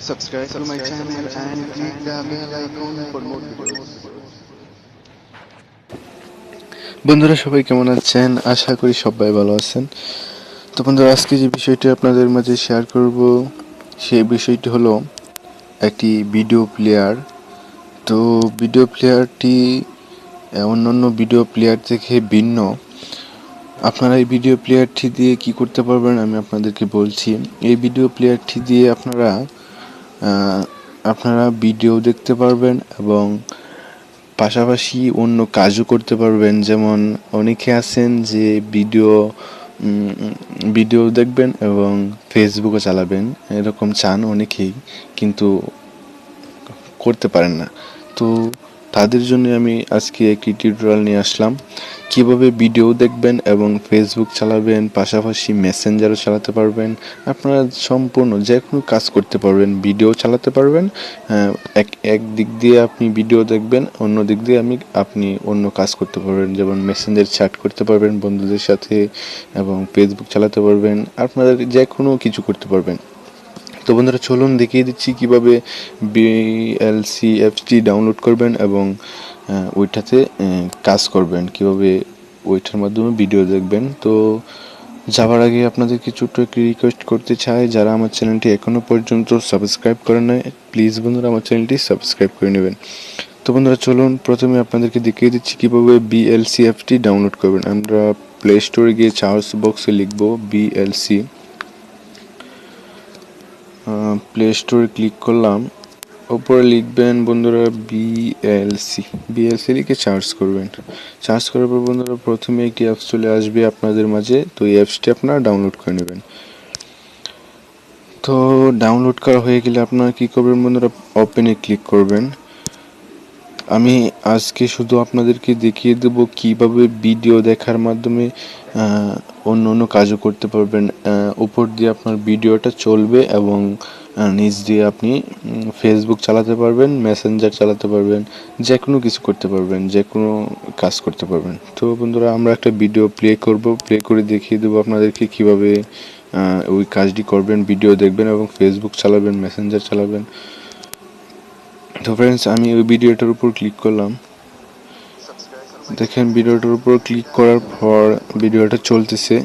Subscribe to my channel and click the bell icon for more videos. বন্ধুরা সবাই কেমন আছেন? আশা করি সবাই ভালো আছেন। তো বন্ধুরা আজকে যে বিষয়টি আপনাদের মাঝে শেয়ার করব সেই বিষয়টি হলো একটি ভিডিও প্লেয়ার। তো ভিডিও প্লেয়ারটি অন্যান্য ভিডিও প্লেয়ার থেকে ভিন্ন। আপনারা এই ভিডিও প্লেয়ারটি দিয়ে কি করতে পারবেন আমি আপনাদেরকে বলছি। এই ভিডিও প্লেয়ারটি দিয়ে আপনারা ভিডিও দেখতে পারবেন এবং পাশাপাশি অন্য কাজও করতে পারবেন। যেমন অনেকে আছেন যে ভিডিও দেখবেন এবং ফেসবুকও চালাবেন, এরকম চান অনেকেই, কিন্তু করতে পারেন না। তো তাদের জন্য আমি আজকে একটি টিউটোরিয়াল নিয়ে আসলাম, কিভাবে ভিডিও দেখবেন এবং ফেসবুক চালাবেন, পাশাপাশি মেসেঞ্জারও চালাতে পারবেন। আপনারা সম্পূর্ণ যে কোনো কাজ করতে পারবেন, ভিডিও চালাতে পারবেন। এক দিক দিয়ে আপনি ভিডিও দেখবেন, অন্য দিক দিয়ে আপনি অন্য কাজ করতে পারবেন, যেমন মেসেঞ্জার চ্যাট করতে পারবেন বন্ধুদের সাথে এবং ফেসবুক চালাতে পারবেন। আপনাদের যে কোনো কিছু করতে পারবেন। তো বন্ধুরা চলুন দেখিয়ে দিচ্ছি কিভাবে VLC অ্যাপসটি ডাউনলোড করবেন এবং ওইটাতে কাজ করবেন, কিভাবে ওইটার মাধ্যমে ভিডিও দেখবেন। তো যাওয়ার আগে আপনাদেরকে ছোট্ট একটি রিকোয়েস্ট করতে চাই, যারা আমার চ্যানেলটি এখনও পর্যন্ত সাবস্ক্রাইব করেন নাই, প্লিজ বন্ধুরা আমার চ্যানেলটি সাবস্ক্রাইব করে নেবেন। তো বন্ধুরা চলুন প্রথমে আপনাদেরকে দেখিয়ে দিচ্ছি কিভাবে VLC অ্যাপসটি ডাউনলোড করবেন। আমরা প্লে স্টোরে গিয়ে সার্চ বক্সে লিখব VLC, প্লে স্টোরে ক্লিক করলাম, উপরে লিখবেন বন্ধুরা বিএলসি লিখে সার্চ করবেন। সার্চ করার পর বন্ধুরা প্রথমে একটি অ্যাপস চলে আসবে আপনাদের মাঝে। তো এই অ্যাপসটি আপনারা ডাউনলোড করে নেবেন। তো ডাউনলোড করা হয়ে গেলে আপনারা কী করবেন বন্ধুরা, ওপেনে ক্লিক করবেন। আমি আজকে শুধু আপনাদেরকে দেখিয়ে দেবো কিভাবে ভিডিও দেখার মাধ্যমে অন্য অন্য কাজও করতে পারবেন। উপর দিয়ে আপনার ভিডিওটা চলবে এবং নিচ দিয়ে আপনি ফেসবুক চালাতে পারবেন, মেসেঞ্জার চালাতে পারবেন, যে কোনো কিছু করতে পারবেন, যে কোনো কাজ করতে পারবেন। তো বন্ধুরা আমরা একটা ভিডিও প্লে করে দেখিয়ে দেবো আপনাদেরকে কিভাবে ওই কাজটি করবেন, ভিডিও দেখবেন এবং ফেসবুক চালাবেন, মেসেঞ্জার চালাবেন। তো ফ্রেন্ডস আমি ওই ভিডিওটার উপর ক্লিক করলাম। দেখেন ভিডিওটার উপর ক্লিক করার পর ভিডিওটা চলতেছে।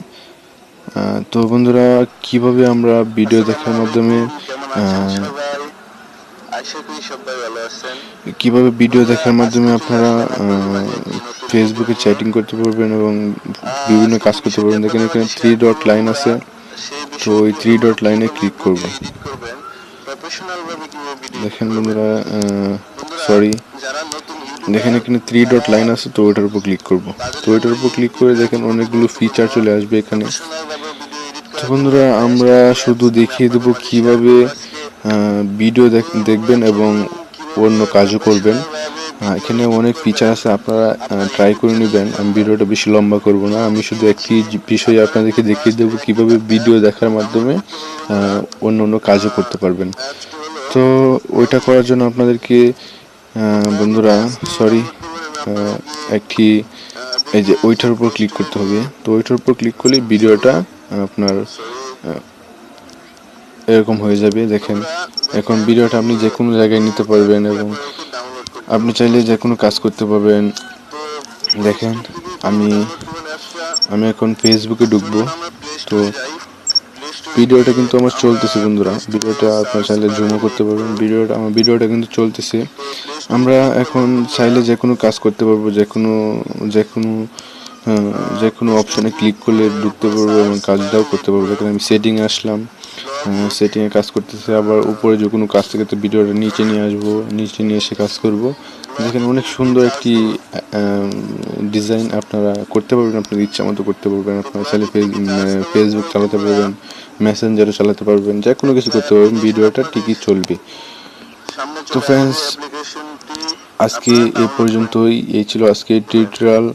তো বন্ধুরা কিভাবে আমরা ভিডিও দেখার মাধ্যমে আপনারা ফেসবুকে চ্যাটিং করতে পারবেন এবং বিভিন্ন কাজ করতে পারবেন। দেখেন এখানে 3 ডট লাইন আছে, তো ওই 3 ডট লাইনে ক্লিক করব। দেখেন বন্ধুরা দেখেন এখানে 3 ডট লাইন আছে, তো ওইটার উপর ক্লিক করব। তো ওইটার উপর ক্লিক করে দেখেন অনেকগুলো ফিচার চলে আসবে এখানে। তো বন্ধুরা আমরা শুধু দেখিয়ে দেবো কিভাবে ভিডিও দেখবেন এবং অন্য কাজও করবেন। এখানে অনেক ফিচার আছে, আপনারা ট্রাই করে নেবেন। আমি ভিডিওটা বেশি লম্বা করব না, আমি শুধু একটি বিষয় আপনাদেরকে দেখিয়ে দেবো কিভাবে ভিডিও দেখার মাধ্যমে অন্য অন্য কাজও করতে পারবেন। তো ওইটা করার জন্য আপনাদেরকে বন্ধুরা একটি এই যে ওইটার উপর ক্লিক করতে হবে। তো ওইটার উপর ক্লিক করলে ভিডিওটা আপনার এরকম হয়ে যাবে। দেখেন এখন ভিডিওটা আপনি যে কোনো জায়গায় নিতে পারবেন এবং আপনি চাইলে যে কোনো কাজ করতে পারবেন। দেখেন আমি এখন ফেসবুকে ঢুকবো। তো ভিডিওটা কিন্তু আমার চলতেছে বন্ধুরা, ভিডিওটা আপনার চাইলে জুমও করতে পারবেন। আমার ভিডিওটা কিন্তু চলতেছে। আমরা এখন চাইলে যে কোনো কাজ করতে পারবো, যে কোনো অপশানে ক্লিক করলে ঢুকতে পারবো এবং কাজটাও করতে পারবো। দেখেন আমি সেটিংয়ে আসলাম, সেটিংয়ে কাজ করতেছে। আবার উপরে যে কোনো কাজ থেকে তো ভিডিওটা নিচে নিয়ে আসবো, নিচে নিয়ে এসে কাজ করব। দেখেন অনেক সুন্দর একটি ডিজাইন আপনারা করতে পারবেন, আপনার ইচ্ছা মতো করতে পারবেন। আপনারা চাইলে ফেসবুক চালাতে পারবেন, মেসেঞ্জারও চালাতে পারবেন, যে কোনো কিছু করতে পারবেন, ভিডিওটা ঠিকই চলবে। তো ফ্রেন্ডস আজকে এই পর্যন্তই, এই ছিল আজকে টিউটোরিয়াল।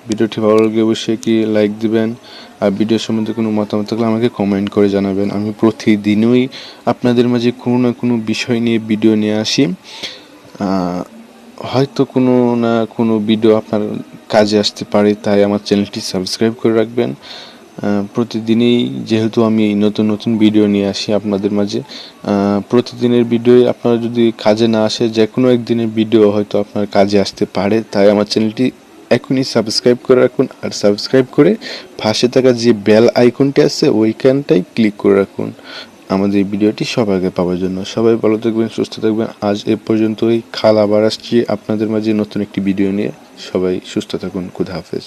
ভিডিওটি ভালো লাগলে অবশ্যই কি লাইক দিবেন, আর ভিডিও সম্বন্ধে কোনো মতামত থাকলে আমাকে কমেন্ট করে জানাবেন। আমি প্রতিদিনই আপনাদের মাঝে কোনো না কোনো বিষয় নিয়ে ভিডিও নিয়ে আসি। হয়তো কোনো না কোনো ভিডিও আপনার কাজে আসতে পারে, তাই আমার চ্যানেলটি সাবস্ক্রাইব করে রাখবেন। প্রতিদিনই যেহেতু আমি নতুন নতুন ভিডিও নিয়ে আসি আপনাদের মাঝে, প্রতিদিনের ভিডিও আপনারা যদি কাজে না আসে, যে কোনো একদিনের ভিডিও হয়তো আপনার কাজে আসতে পারে। তাই আমার চ্যানেলটি এখনই সাবস্ক্রাইব করে রাখুন, আর সাবস্ক্রাইব করে পাশে থাকা যে বেল আইকনটি আছে ওইখানটাই ক্লিক করে রাখুন আমাদের এই ভিডিওটি সবার আগে পাওয়ার জন্য। সবাই ভালো থাকবেন, সুস্থ থাকবেন। আজ এ পর্যন্তই। কাল আবার আসছি আপনাদের মাঝে নতুন একটি ভিডিও নিয়ে। সবাই সুস্থ থাকুন। খুদা হাফেজ।